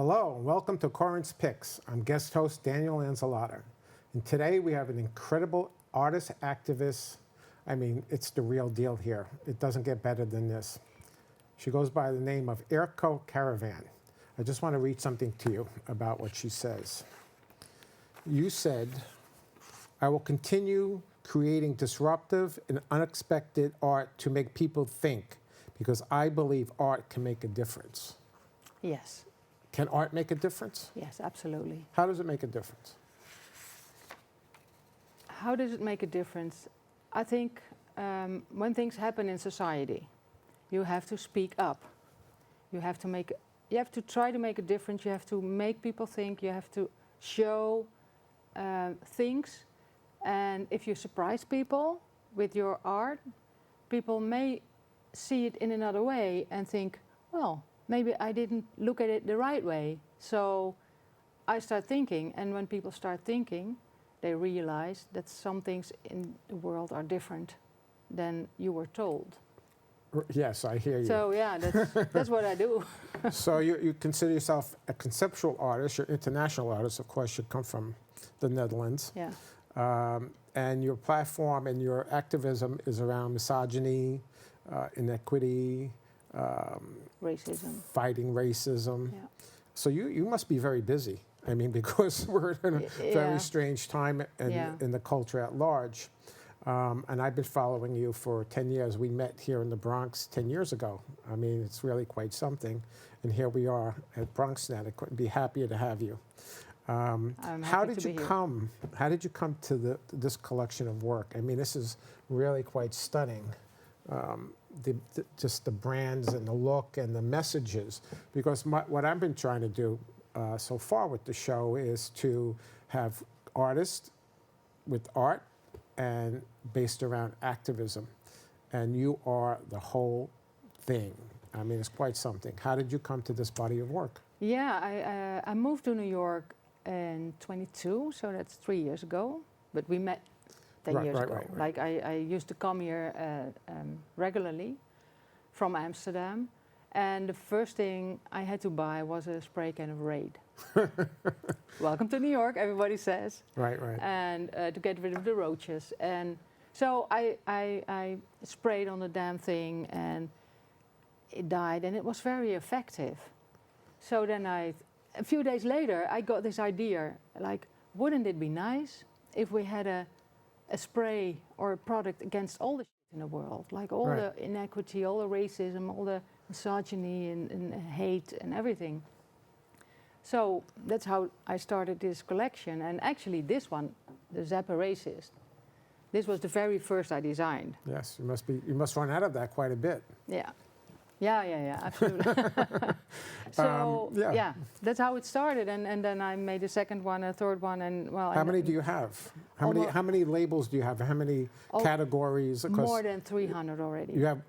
Hello, and welcome to Corinne's Picks. I'm guest host Daniel Lanzilotta. And today we have an incredible artist activist. I mean, it's the real deal here. It doesn't get better than this. She goes by the name of Airco Caravan. I just want to read something to you about what she says. You said, I will continue creating disruptive and unexpected art to make people think, because I believe art can make a difference. Yes. Can art make a difference? Yes, absolutely. How does it make a difference? How does it make a difference? I think when things happen in society, you have to speak up. You have to try to make a difference. You have to make people think. You have to show things. And if you surprise people with your art, people may see it in another way and think, well, maybe I didn't look at it the right way. So I start thinking, and when people start thinking, they realize that some things in the world are different than you were told. Yes, I hear you. So yeah, that's what I do. So you consider yourself a conceptual artist. You're an international artist. Of course, you come from the Netherlands. Yeah. And your platform and your activism is around misogyny, inequity, racism. Fighting racism. Yeah. So you must be very busy. I mean, because we're in a very strange time in the culture at large. And I've been following you for 10 years. We met here in the Bronx 10 years ago. I mean, it's really quite something. And here we are at BronxNet. I couldn't be happier to have you. How did you come to this collection of work? I mean, this is really quite stunning. Just the brands and the look and the messages. Because what I've been trying to do so far with the show is to have artists with art and based around activism. And you are the whole thing. I mean, it's quite something. How did you come to this body of work? Yeah, I moved to New York in 22, so that's 3 years ago. But we met 10 years ago. Right. Like I used to come here regularly from Amsterdam. And the first thing I had to buy was a spray can of Raid. Welcome to New York, everybody says. Right. And to get rid of the roaches. And so I sprayed on the damn thing and it died, and it was very effective. So then a few days later, I got this idea, like, wouldn't it be nice if we had a spray or a product against all the shit in the world, like all the inequity, all the racism, all the misogyny and hate and everything. So that's how I started this collection. And actually this one, the Zappa Racist, this was the very first I designed. Yes, you must run out of that quite a bit. Yeah, absolutely. So that's how it started, and then I made a second one, a third one, and well. How many do you have? How many labels do you have? How many categories? More than 300 already. You have,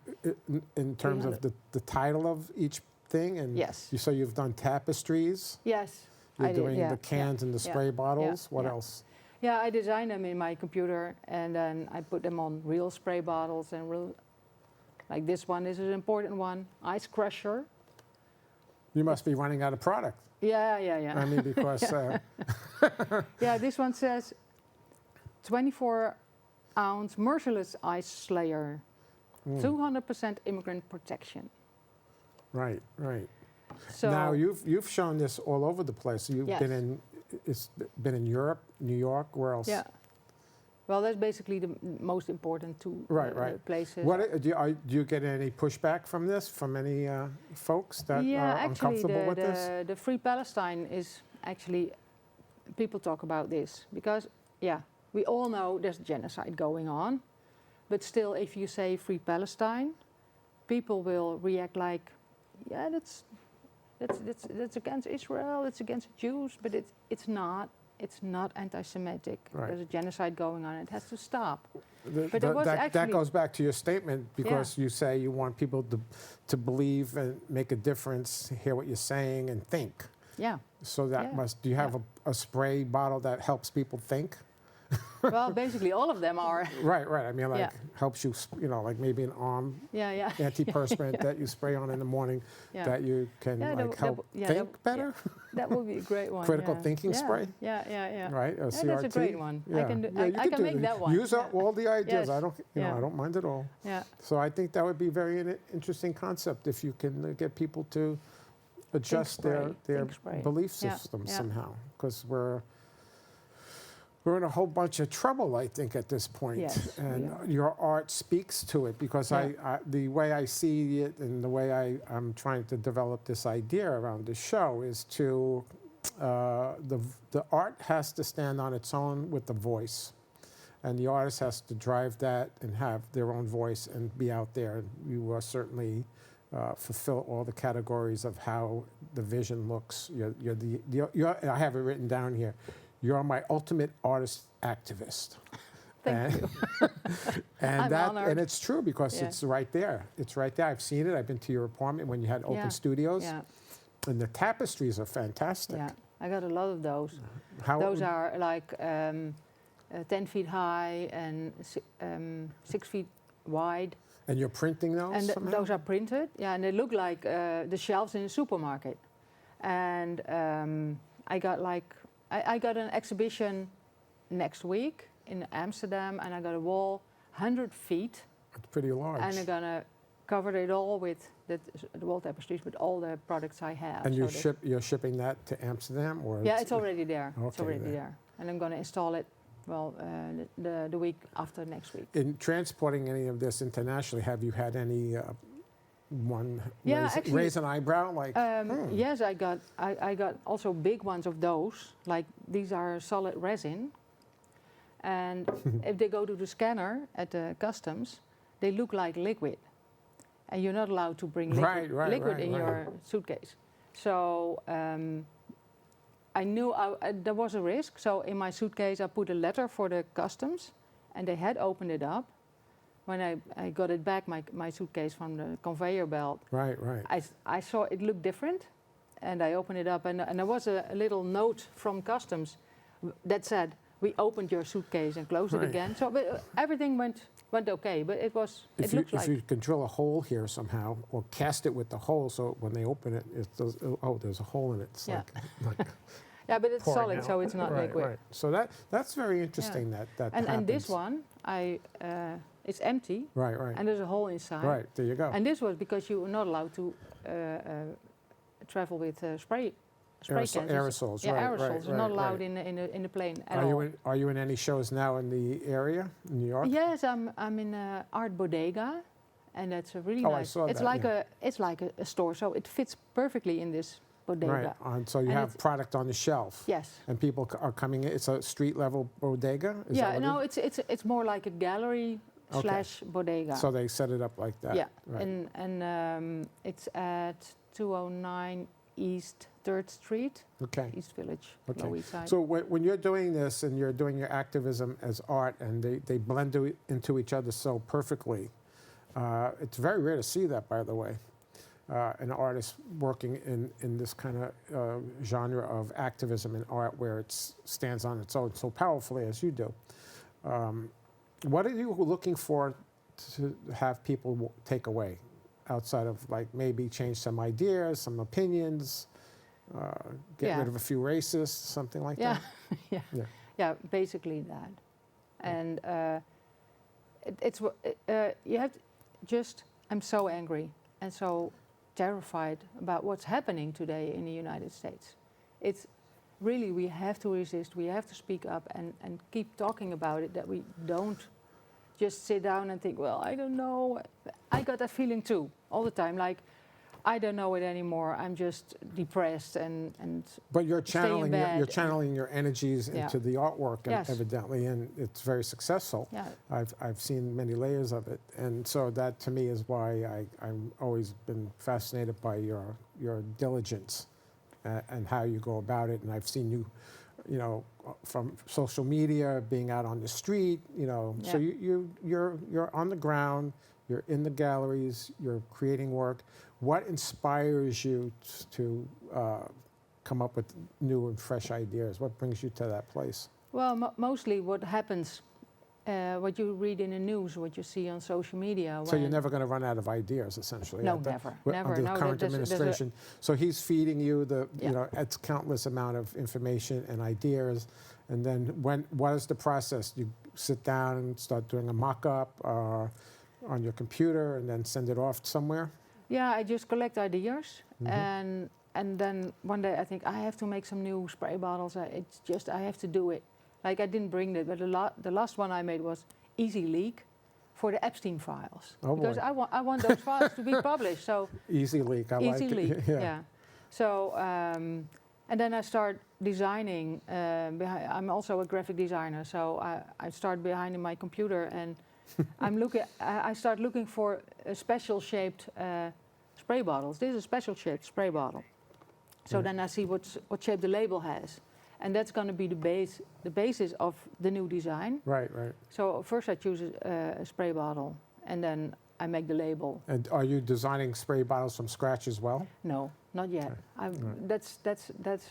in terms of the title of each thing, and yes. So you've done tapestries. Yes. You're doing the cans and the spray bottles. What else? Yeah, I designed them in my computer, and then I put them on real spray bottles and real. Like this one is an important one, Ice Crusher. You must be running out of product. Yeah. I mean, because... Yeah, this one says 24-ounce merciless ice slayer, 200% immigrant protection. Right. So now, you've shown this all over the place. You've it's been in Europe, New York, where else? Yeah. Well, that's basically the most important two places. Do you get any pushback from this, from any folks that are uncomfortable with this? The Free Palestine is actually, people talk about this because, we all know there's genocide going on, but still, if you say Free Palestine, people will react like, that's against Israel, it's against Jews, but it's not. It's not anti-Semitic. Right. There's a genocide going on. It has to stop. That goes back to your statement, because you say you want people to believe and make a difference, hear what you're saying, and think. Yeah. So that do you have a spray bottle that helps people think? Well, basically all of them are. Right, right. I mean, like Yeah. helps you, like maybe an arm Yeah, yeah. antiperspirant that you spray on in the morning Yeah. that you can Yeah, like help think better. That would be a great one. Critical yeah. thinking Yeah. spray. Yeah, yeah, yeah. Right, or Yeah, CRT. that's a great one. Yeah. I can do. Yeah, you I could can do make that one. Use yeah. all the ideas. Yes. I don't, Yeah. I don't mind at all. Yeah. So I think that would be very interesting concept if you can get people to adjust their Think spray. belief Yeah, system yeah. somehow, because we're in a whole bunch of trouble, I think, at this point. Yes, we And are. your art speaks to it, because Yeah. the way I see it and the way I'm trying to develop this idea around the show is to, the art has to stand on its own with the voice. And the artist has to drive that and have their own voice and be out there. And you are certainly fulfill all the categories of how the vision looks. I have it written down here. You're my ultimate artist activist. Thank you. And I'm honored. and it's true, because Yeah. it's right there. It's right there. I've seen it. I've been to your apartment when you had open Yeah. studios, Yeah, and the tapestries are fantastic. yeah. I got a lot of those. How Those are like 10 feet high and 6 feet wide. and you're printing those And somehow? those are printed, yeah, and they look like the shelves in a supermarket. And I got an exhibition next week in Amsterdam, and I got a wall 100 feet, It's pretty large. and I'm gonna cover it all with the wall tapestries with all the products I have. And So that- you're shipping that to Amsterdam, or Yeah, it's already there. It's Okay, already there. there, and I'm gonna install it. Well, the week after next week. in transporting any of this internationally, have you had any one Yeah, raise, actually- raise an eyebrow, like Yes, I got also big ones of those. Like these are solid resin, and if they go to the scanner at the customs, they look like liquid, and you're not allowed to bring liquid in your suitcase. So I knew there was a risk. So in my suitcase, I put a letter for the customs, and they had opened it up. When I got it back, my suitcase from the conveyor belt, right. I saw it looked different, and I opened it up, and there was a little note from customs that said, "We opened your suitcase and closed it Right. again." So but, everything went okay, but it If looked you like can drill a hole here somehow, or cast it with the hole, so when they open it, there's a hole in it. It's Yeah. like yeah, but it's pouring solid, out. so it's not Right, liquid. right. So that's very interesting. That And this happens. one, it's empty, Right. and there's a hole inside. Right. There you go. And this was because you were not allowed to travel with spray cans. Aerosols. Yeah, right, aerosols right, are not right, allowed right. in the plane at Are all. you in any shows now in the area, in New York? Yes, I'm in Art Bodega, and that's a really Oh, I nice. saw it's that, like it's like a store, so it fits perfectly in this bodega. Right. So you And have it's- product on the shelf. Yes. And people are coming in. It's a street level bodega. Is Yeah. that what No, it's more like a gallery Okay. / bodega. So they set it up like that. yeah. Right. And it's at 209 East 3rd Street, Okay. East Village, Okay. Lower East Side. So when you're doing this and you're doing your activism as art, and they blend into each other so perfectly, it's very rare to see that, by the way. An artist working in this kind of genre of activism and art, where it stands on its own so powerfully as you do. What are you looking for to have people take away, outside of like maybe change some ideas, some opinions, get Yeah. rid of a few racists, something like yeah. that? yeah. Yeah. Yeah, basically that. And you have I'm so angry and so terrified about what's happening today in the United States. It's really, we have to resist, we have to speak up and keep talking about it, that we don't just sit down and think, well, I don't know. I got that feeling too, all the time, like, I don't know it anymore, I'm just depressed and But you're Stay in channeling bed you're and- channeling your energies Yeah. into the artwork, Yes. evidently, and it's very successful. yeah, I've seen many layers of it, and so that to me is why I'm always been fascinated by your diligence and how you go about it. And I've seen you, from social media, being out on the street, So Yeah. you're on the ground, you're in the galleries, you're creating work. What inspires you to come up with new and fresh ideas? What brings you to that place? Well, mostly what happens, what you read in the news, what you see on social media. So you're never going to run out of ideas, essentially. No, never. Under the No, current there's a- administration. So he's feeding you Yeah. it's countless amount of information and ideas. And then what is the process? You sit down and start doing a mock-up on your computer and then send it off somewhere? Yeah, I just collect ideas, Mm-hmm. and then one day I think I have to make some new spray bottles. It's just I have to do it. Like I didn't bring it, but the last one I made was easy leak for the Epstein files, Oh, because boy. I want those files to be published. So Easy leak, I like easy it. leak, yeah. So and then I start designing. I'm also a graphic designer, so I start behind in my computer and I start looking for special shaped spray bottles. This is a special shaped spray bottle. So then I see what shape the label has, and that's going to be the basis of the new design. Right. So first I choose a spray bottle, and then I make the label. And are you designing spray bottles from scratch as well? No, not yet. That's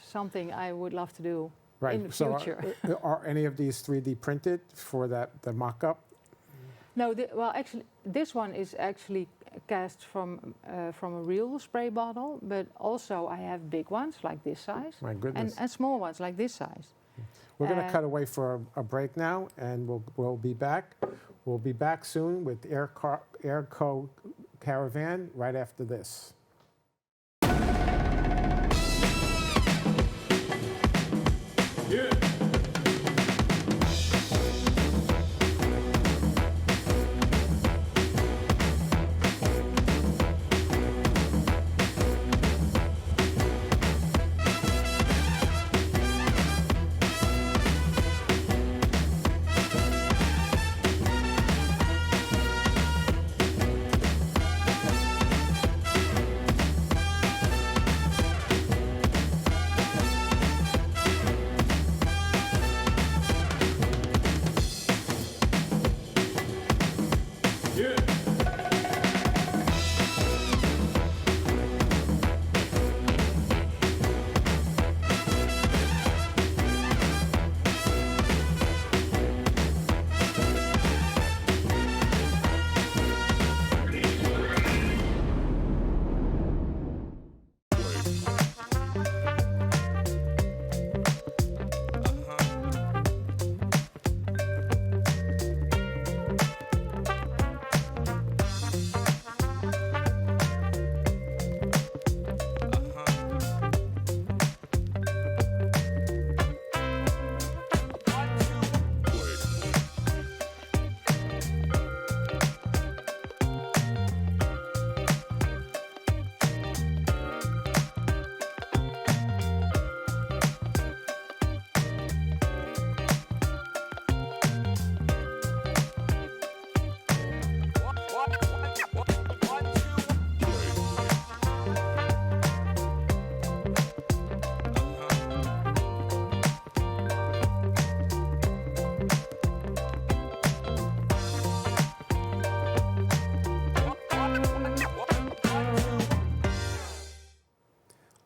something I would love to do Right. in the So future. are any of these 3D printed for the mock-up? No, well, actually, this one is actually cast from a real spray bottle, but also I have big ones like this size, My goodness. and small ones like this size. We're going to cut away for a break now, and we'll be back. We'll be back soon with Airco Caravan right after this.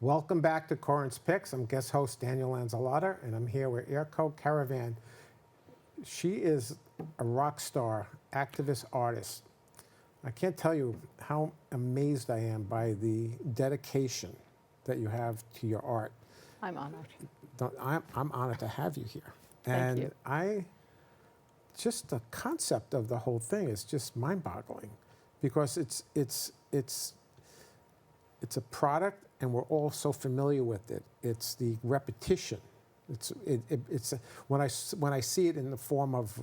Welcome back to Corinne's Picks. I'm guest host Daniel Lanzilotta, and I'm here with Airco Caravan. She is a rock star, activist, artist. I can't tell you how amazed I am by the dedication that you have to your art. I'm honored. I'm honored to have you here. Thank you. Just the concept of the whole thing is just mind-boggling, because it's a product, and we're all so familiar with it. It's the repetition. When I see it in the form of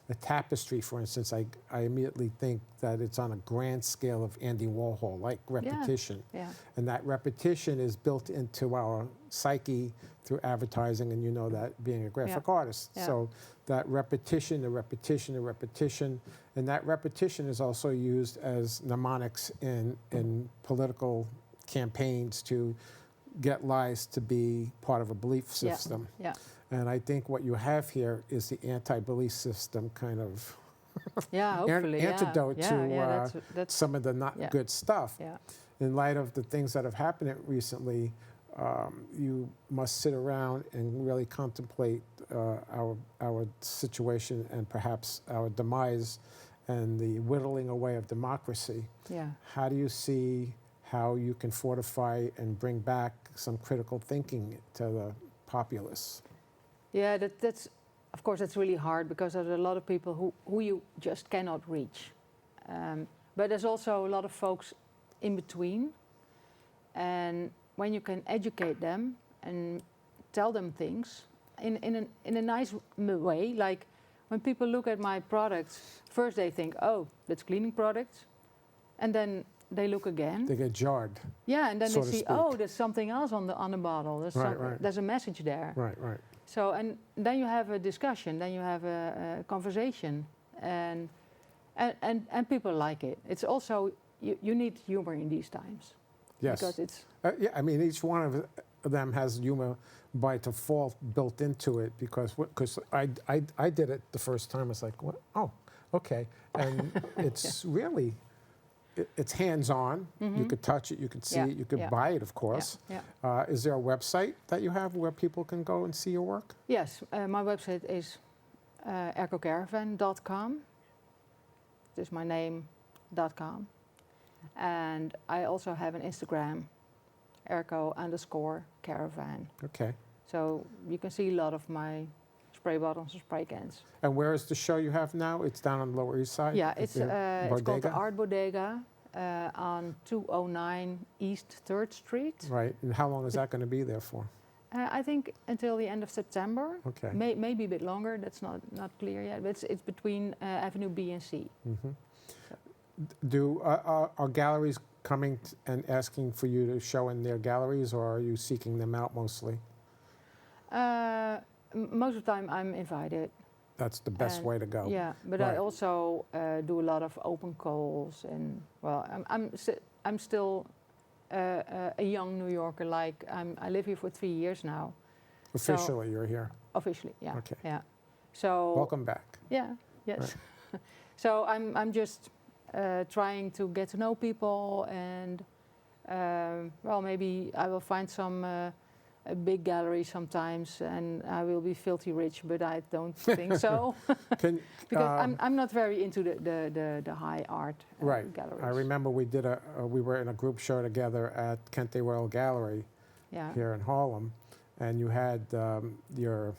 a tapestry, for instance, I immediately think that it's on a grand scale of Andy Warhol, like repetition. Yeah. And that repetition is built into our psyche through advertising, and you know that being a graphic artist. Yeah. So that repetition, the repetition, and that repetition is also used as mnemonics in political campaigns to get lies to be part of a belief system. Yeah. And I think what you have here is the anti-belief system kind of Yeah, hopefully. antidote to that's some of the not Yeah. good stuff. Yeah. In light of the things that have happened recently, you must sit around and really contemplate our situation and perhaps our demise and the whittling away of democracy. Yeah. How do you see how you can fortify and bring back some critical thinking to the populace? Yeah, that's of course that's really hard because there's a lot of people who you just cannot reach. But there's also a lot of folks in between, and when you can educate them and tell them things in a nice way, like when people look at my products, first they think, oh, that's cleaning products, and then they look again. They get jarred. Yeah, and then so they to see, speak. oh, there's something else on the bottle. There's a message there. Right, right. So, and then you have a discussion, then you have a conversation, and people like it. It's also, you need humor in these times. Yes. Because it's... Yeah, I mean, each one of them has humor by default built into it because I did it the first time. It's like, what? Oh, okay. And it's really, it's hands-on. You could touch it, you could see it, you could buy it, of course. Yeah. Is there a website that you have where people can go and see your work? Yes, my website is aircocaravan.com. This is my name.com. And I also have an Instagram, Airco_Caravan. Okay. So you can see a lot of my spray bottles and spray cans. And where is the show you have now? It's down on the Lower East Side? Yeah, it's called the Bodega? Art Bodega on 209 East 3rd Street. Right. And how long is that going to be there for? I think until the end of September. Okay. Maybe a bit longer. That's not clear yet. But it's between Avenue B and C. Are galleries coming and asking for you to show in their galleries, or are you seeking them out mostly? Most of the time I'm invited. That's the best way to go. Yeah, but Right. I also do a lot of open calls, and well, I'm still a young New Yorker. Like I live here for 3 years now. Officially, you're here. Officially, yeah. Okay. Yeah. So Welcome back. Yeah. Yes. Right. So I'm just trying to get to know people, and well, maybe I will find some a big gallery sometimes, and I will be filthy rich, but I don't think so. Because I'm not very into the high art Right. galleries. I remember we were in a group show together at Kente Royal Gallery here in Harlem, and you had your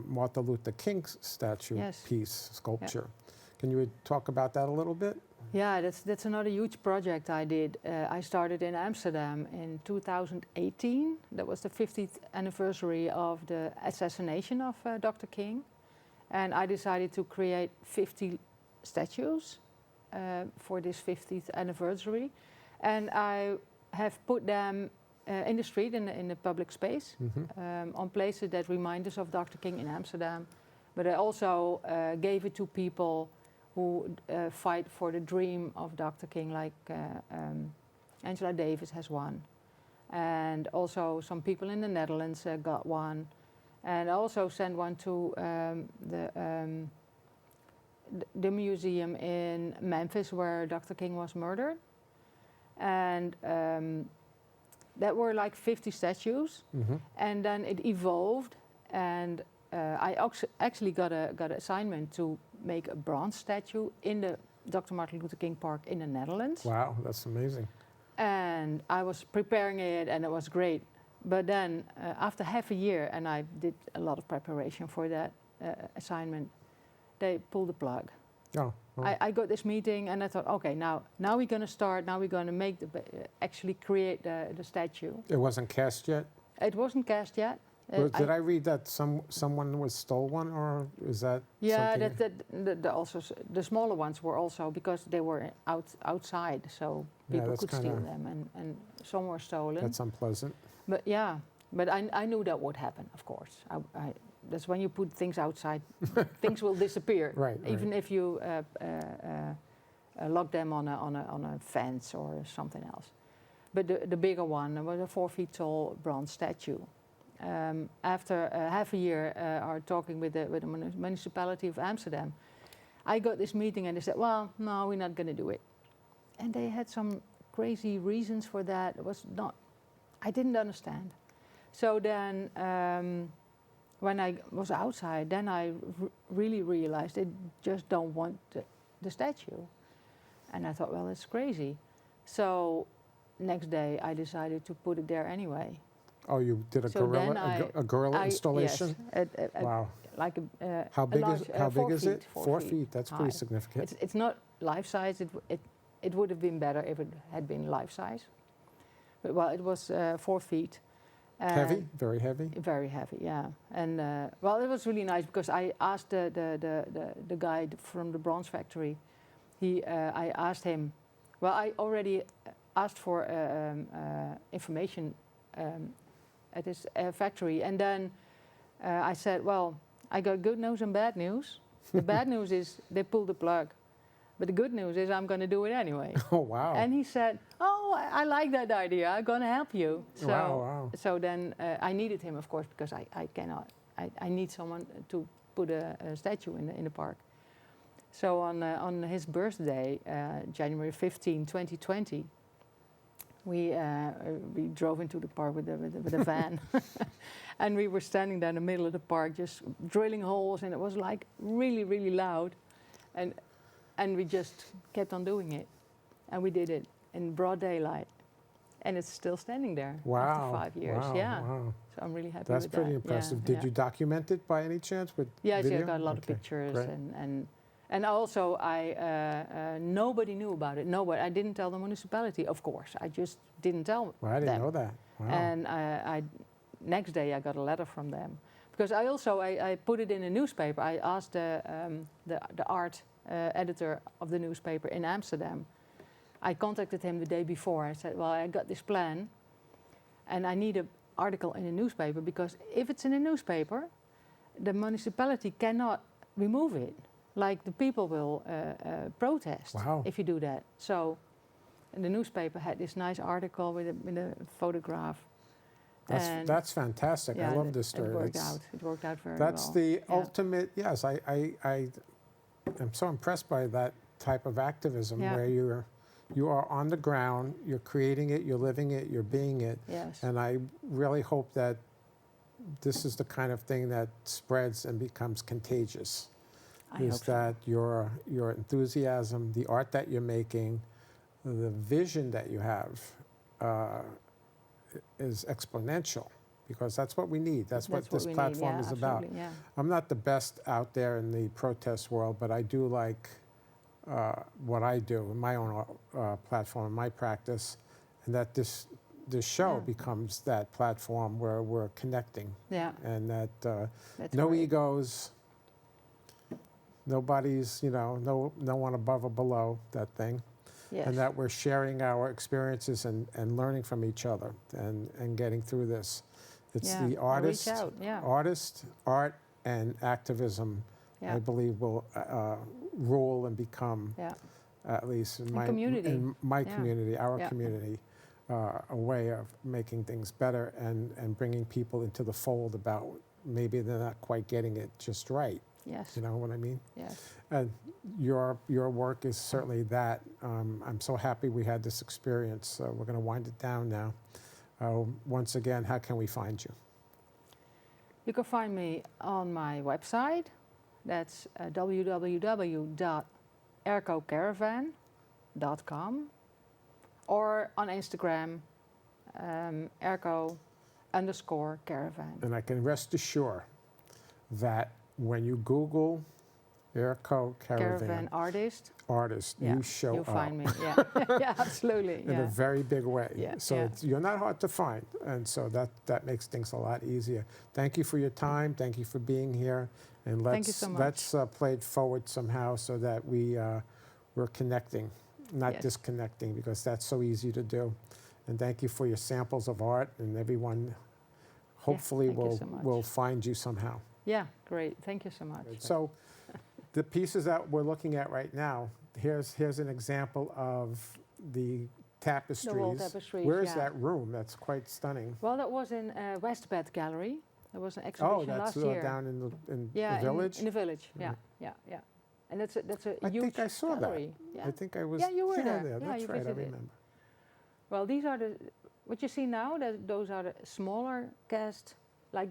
Martin Luther King statue piece, sculpture. Can you talk about that a little bit? Yeah, that's another huge project I did. I started in Amsterdam in 2018. That was the 50th anniversary of the assassination of Dr. King. And I decided to create 50 statues for this 50th anniversary. And I have put them in the street, in the public space, on places that remind us of Dr. King in Amsterdam. But I also gave it to people who fight for the dream of Dr. King, like Angela Davis has one. And also some people in the Netherlands got one. And I also sent one to the museum in Memphis where Dr. King was murdered. And that were like 50 statues. And then it evolved, and I actually got an assignment to make a bronze statue in the Dr. Martin Luther King Park in the Netherlands. Wow, that's amazing. And I was preparing it, and it was great. But then after half a year, and I did a lot of preparation for that assignment, they pulled the plug. Oh. I got this meeting, and I thought, okay, now we're going to start. Now we're going to make actually create the statue. It wasn't cast yet? It wasn't cast yet. Did I read that someone was stole one, or is that? Yeah, something? also the smaller ones were also because they were outside, so people could steal them, and some were stolen. That's unpleasant. But yeah, but I knew that would happen. Of course, that's when you put things outside, things will disappear. Right. Even if you lock them on a fence or something else. But the bigger one was a 4 feet tall bronze statue. After half a year, talking with the municipality of Amsterdam, I got this meeting, and they said, "Well, no, we're not going to do it." And they had some crazy reasons for that. It was not. I didn't understand. So then, when I was outside, then I really realized they just don't want the statue. And I thought, well, it's crazy. So next day, I decided to put it there anyway. Oh, you did a So gorilla, then a gorilla installation? Yes. Wow. Like a How big large, is how 4 big is it? feet, 4 feet. That's high. pretty significant. It's not life size. It would have been better if it had been life size. But well, it was 4 feet. Heavy, very heavy. Very heavy, yeah. And well, it was really nice because I asked the guy from the bronze factory. I asked him. Well, I already asked for information at his factory, and then I said, well, I got good news and bad news. The bad news is they pulled the plug, but the good news is I'm going to do it anyway. Oh, wow. And he said, oh, I like that idea. I'm going to help you. So, wow. So then I needed him, of course, because I cannot. I need someone to put a statue in the park. So on his birthday, January 15, 2020, we drove into the park with a van. And we were standing there in the middle of the park just drilling holes, and it was like really, really loud. And we just kept on doing it. And we did it in broad daylight. And it's still standing there after 5 years. Wow, yeah. wow. So I'm really happy That's with pretty that. impressive. Yeah, Did you document it by any chance with yes, video? I got a lot of Okay, pictures. great. And also, nobody knew about it. Nobody. I didn't tell the municipality, of course. I just didn't tell Well, I didn't them. know that. Wow. And next day I got a letter from them. Because I put it in a newspaper. I asked the art editor of the newspaper in Amsterdam. I contacted him the day before. I said, well, I got this plan and I need an article in a newspaper, because if it's in a newspaper, the municipality cannot remove it. Like the people will protest if you do that. So the newspaper had this nice article with a photograph. That's fantastic. Yeah, I love this story. It worked out. It worked out very That's well. the ultimate. Yes, I am so impressed by that type of activism where you are on the ground, you're creating it, you're living it, you're being it. Yes. And I really hope that this is the kind of thing that spreads and becomes contagious. Is that your enthusiasm, the art that you're making, the vision that you have is exponential, because that's what we need. That's what this platform is about. Yeah. I'm not the best out there in the protest world, but I do like what I do in my own platform, my practice, and that this show becomes that platform where we're connecting. Yeah. And that no great. Egos, nobody's, no one above or below that thing. Yes. And that we're sharing our experiences and learning from each other and getting through this. It's the artist, art, and activism, I believe, will rule and become, at least in my community, our community, a way of making things better and bringing people into the fold about maybe they're not quite getting it just right. Yes. You know what I mean? Yes. And your work is certainly that. I'm so happy we had this experience. We're going to wind it down now. Once again, how can we find you? You can find me on my website. That's www.aircocaravan.com, or on Instagram, Airco_Caravan. And I can rest assured that when you Google Airco Caravan artist, you show you'll up. find me. Yeah, yeah, absolutely. In a very big way. Yeah, So you're not hard to find, and so that makes things a lot easier. Thank you for your time. Thank you for being here, and Thank you so much. let's play it forward somehow so that we're connecting, not disconnecting, because that's so easy to do. And thank you for your samples of art, and everyone hopefully will find you somehow. Yeah, great. Thank you so much. So the pieces that we're looking at right now, here's an example of the tapestries. The wall tapestries, Where is that room? That's quite stunning. Well, that was in Westbed Gallery. There was an exhibition last year. Oh, that's down in the village? In the village, yeah. And that's a I huge think I saw gallery. that. Yeah. I think I was you were there. there. Yeah, That's you right, I visited. remember. Well, these are what you see now, those are the smaller cast, like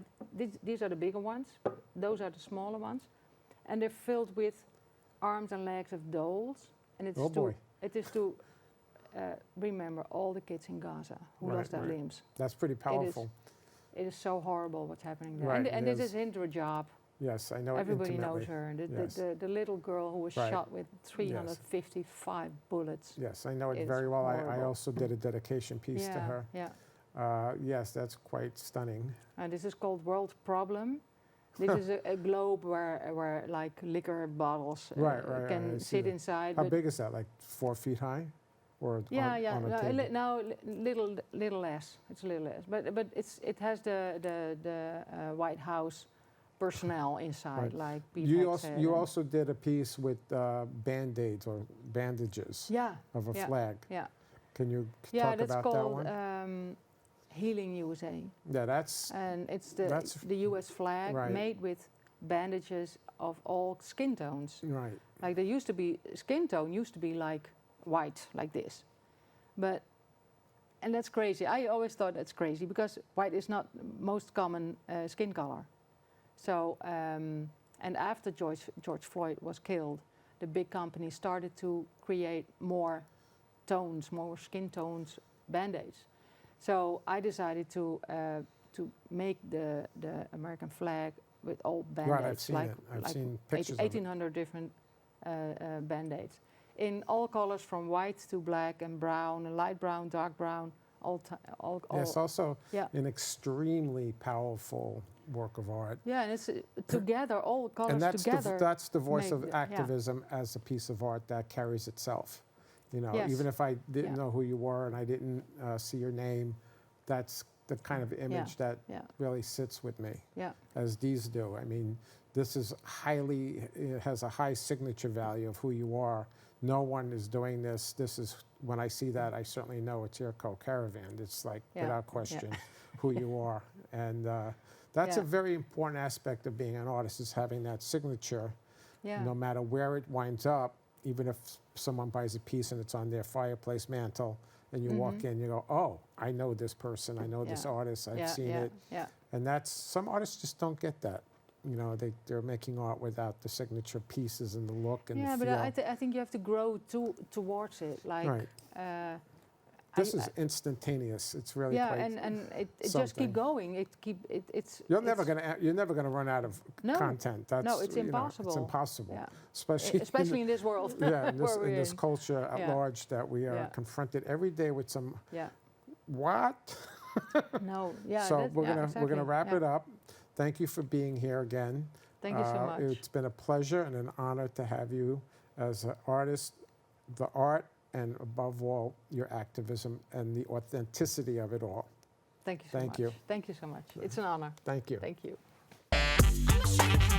these are the bigger ones. Those are the smaller ones, and they're filled with arms and legs of dolls. And it's Oh boy. it is to remember all the kids in Gaza who Right, lost their right. limbs. That's pretty powerful. It is so horrible what's happening there. Right, And it this is. is Indra Job. Yes, I know it Everybody knows intimately. her. And Yes. the little girl who was Right. shot with 355 bullets. Yes, I know it It's very well. I horrible. also did a dedication piece to her. Yeah. Yes, that's quite stunning. And this is called World Problem. This is a globe where like liquor bottles Right, can I see sit that. inside. How but big is that? Like 4 feet high, or yeah, on a no, table? now little less. It's a little less, but it has the White House personnel inside, Right. like Pete You Hexed also did a piece with band-aids or bandages yeah, of a yeah, flag. yeah, Can you yeah. talk That's about that called one? Healing USA, Yeah, that's and it's That's the U.S. flag right. made with bandages of all skin tones. right. Like there used to be skin tone used to be like white, like this, and that's crazy. I always thought that's crazy because white is not the most common skin color. So and after George Floyd was killed, the big companies started to create more tones, more skin tones band-aids. So I decided to make the American flag with all band-aids. Right, I've seen it. I've seen pictures of it. 1,800 different band-aids in all colors, from white to black and brown, and light brown, dark brown, Yes, also yeah. an extremely powerful work of art. Yeah, and it's together, all colors And that's together. that's the voice make of the- yeah. activism as a piece of art that carries itself. You know, Yes. even if I didn't Yeah. know who you were and I didn't see your name, that's the kind of image that Yeah. really sits with me, Yeah, as these do. I mean, this is it has a high signature value of who you are. No one is doing this. This is, when I see that, I certainly know it's Airco Caravan. It's like, Yeah. without question, who you are. And that's a Yeah. very important aspect of being an artist, is having that signature. yeah, No matter where it winds up, even if someone buys a piece and it's on their fireplace mantle, and you walk in, you go, oh, I know this person, I know this Yeah. artist, I've yeah, seen yeah, it. yeah. And that's, some artists just don't get that. You know, they're making art without the signature pieces and the look and Yeah, the but feel. I think you have to grow towards it. Like, Right. uh, This is instantaneous. It's really yeah, quite and it just something. keep going. It's You're never gonna run out of No. content. That's, No, it's you know, impossible. it's impossible, Yeah. especially especially in this world. yeah, in where we're this in. culture at Yeah. large, that we are Yeah. confronted every day with some Yeah. what. No. Yeah. So that's- we're yeah, gonna exactly. wrap Yeah. it up. Thank you for being here again. Thank you so much. It's been a pleasure and an honor to have you as an artist, the art, and above all, your activism and the authenticity of it all. Thank you so Thank much. you. Thank you so much. It's an honor. Thank you. Thank you. I'ma show you how